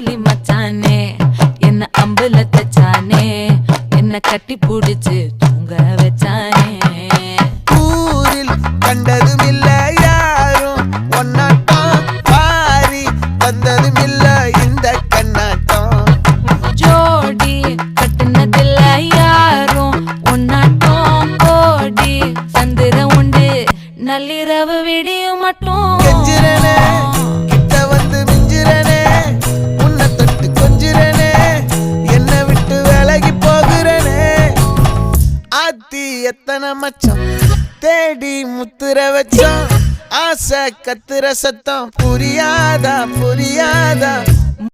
புலி மச்சானே என்ன அம்புல தச்சானே என்ன கட்டி புடிச்சு தூங்க வச்சானே ஊரில் கண்டதும் இல்ல யாரும் ஒன்னாட்டம் பாரி வந்ததும் இல்ல இந்த கண்ணாட்டம் ஜோடி கட்டுனதில்ல யாரும் ஒன்னாட்டம் கோடி சந்திர உண்டு நள்ளிரவு விடியும் மட்டும் கெஞ்சிரனே கிட்ட வந்து மிஞ்சிரனே உன்னை தொட்டு கொஞ்சிரனே என்னை விட்டு விலகி போகிறனே ஆத்தி எத்தனை மச்சம் தேடி முத்துற வச்சோம் ஆசை கத்துற சத்தம் புரியாதா புரியாதா